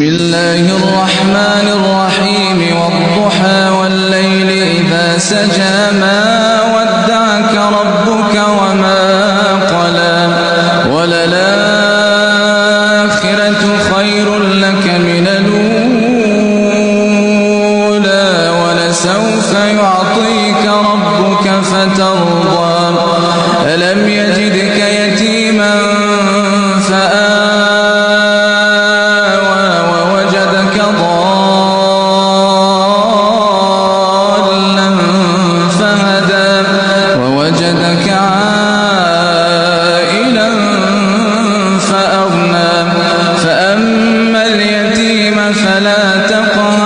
بسم الله الرحمن الرحيم والضحى والليل إذا سجى ما ودعك ربك وما قلى وللآخرة خير لك من الأولى ولسوف يعطيك ربك فترضى ألم يجدك يتيما ووجدك عائلا فأغنى فأما اليتيم فلا تقهر